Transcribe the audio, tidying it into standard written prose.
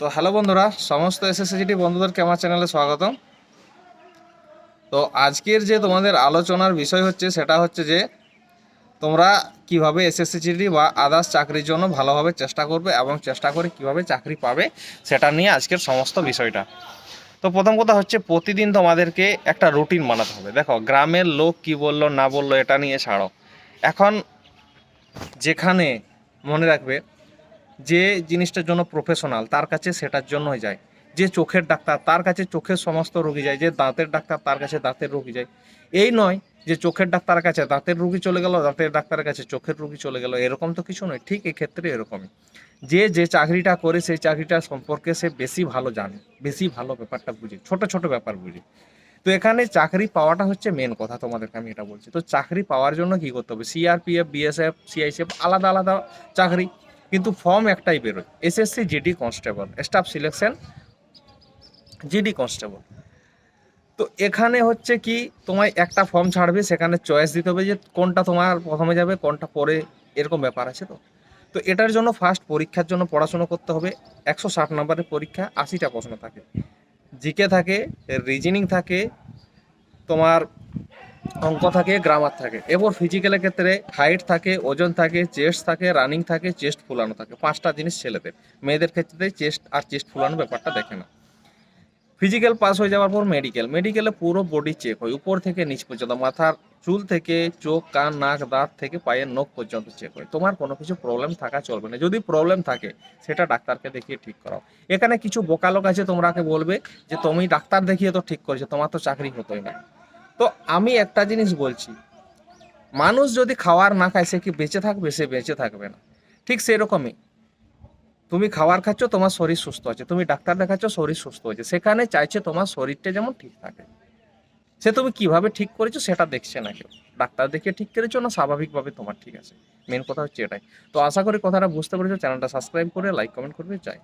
তো হ্যালো বন্ধুরা, সমস্ত এসএসসিজিটি বন্ধুদেরকে আমার চ্যানেলে স্বাগতম। তো আজকের যে তোমাদের আলোচনার বিষয় হচ্ছে সেটা হচ্ছে যে তোমরা কিভাবে এসএসসিজিটি বা আদার্স চাকরির জন্য ভালোভাবে চেষ্টা করবে এবং চেষ্টা করে কিভাবে চাকরি পাবে সেটা নিয়ে আজকের সমস্ত বিষয়টা। তো প্রথম কথা হচ্ছে প্রতিদিন তোমাদেরকে একটা রুটিন বানাতে হবে। দেখো, গ্রামের লোক কি বললো না বললো এটা নিয়ে ছাড়ো। এখন যেখানে মনে রাখবে যে জিনিসটার জন্য প্রফেশনাল তার কাছে সেটার জন্যই যায়। যে চোখের ডাক্তার তার কাছে চোখের সমস্ত রোগী যায়, যে দাঁতের ডাক্তার তার কাছে দাঁতের রোগী যায়। এই নয় যে চোখের ডাক্তারের কাছে দাঁতের রোগী চলে গেল, দাঁতের ডাক্তারের কাছে চোখের রোগী চলে গেল, এরকম তো কিছু নয়। ঠিক এক্ষেত্রে এরকমই, যে যে চাকরিটা করে সেই চাকরিটা সম্পর্কে সে বেশি ভালো জানে, বেশি ভালো ব্যাপারটা বুঝে, ছোট ছোট ব্যাপার বুঝে। তো এখানে চাকরি পাওয়াটা হচ্ছে মেন কথা, তোমাদেরকে আমি এটা বলছি। তো চাকরি পাওয়ার জন্য কি করতে হবে? সিআরপিএফ, বিএসএফ, সিআইএসএফ আলাদা আলাদা চাকরি, কিন্তু ফর্ম একটাই বেরোয়, SSC GD constable, staff selection GD constable. তো এখানে হচ্ছে কি, তোমায় একটা ফর্ম ছাড়বে, সেখানে চয়েস দিতে হবে যে কোনটা তোমার প্রথমে যাবে কোনটা পরে, এরকম ব্যাপার আছে। তো তো এটার জন্য ফার্স্ট পরীক্ষার জন্য পড়াশোনা করতে হবে। 160 নম্বরের পরীক্ষা, 80টা প্রশ্ন থাকে, জিকে থাকে, রিজনিং থাকে, তোমার অঙ্ক থাকে, গ্রামার থাকে। এরপর ফিজিক্যালের ক্ষেত্রে হাইট থাকে, ওজন থাকে, চেস্ট থাকে, রানিং থাকে, চেস্ট ফুলানো থাকে। 5টা জিনিস ছেলেদের। মেয়েদের ক্ষেত্রে চেস্ট আর চেস্ট ফুলানো ব্যাপারটা দেখে না। ফিজিক্যাল পাস হয়ে যাওয়ার পর মেডিকেলে পুরো বডি চেক হয়, উপর থেকে নিচ পর্যন্ত, মাথার চুল থেকে চোখ, কান, নাক, দাঁত থেকে পায়ের নখ পর্যন্ত চেক হয়। তোমার কোনো কিছু প্রবলেম থাকা চলবে না, যদি প্রবলেম থাকে সেটা ডাক্তারকে দেখিয়ে ঠিক করাও। এখানে কিছু বোকা লোক আছে, তোমরাকে বলবে যে তুমি ডাক্তার দেখিয়ে তো ঠিক করেছো, তোমার তো চাকরি হতোই না। তো আমি একটা জিনিস বলছি, মানুষ যদি খাওয়ার না খায় সে কি বেঁচে থাকবে? সে বেঁচে থাকবে না। ঠিক সেরকমই, তুমি খাবার খাচ্ছ, তোমার শরীর সুস্থ আছে, তুমি ডাক্তার দেখাচ্ছ, শরীর সুস্থ হয়েছে, সেখানে চাইছে তোমার শরীরটা যেমন ঠিক থাকে। সে তুমি কিভাবে ঠিক করেছো সেটা দেখছে না কেউ, ডাক্তার দেখিয়ে ঠিক করেছো না স্বাভাবিকভাবে তোমার ঠিক আছে। মেন কথা হচ্ছে এটাই। তো আশা করি কথাটা বুঝতে পেরেছো। চ্যানেলটা সাবস্ক্রাইব করে লাইক কমেন্ট করবে। চাই।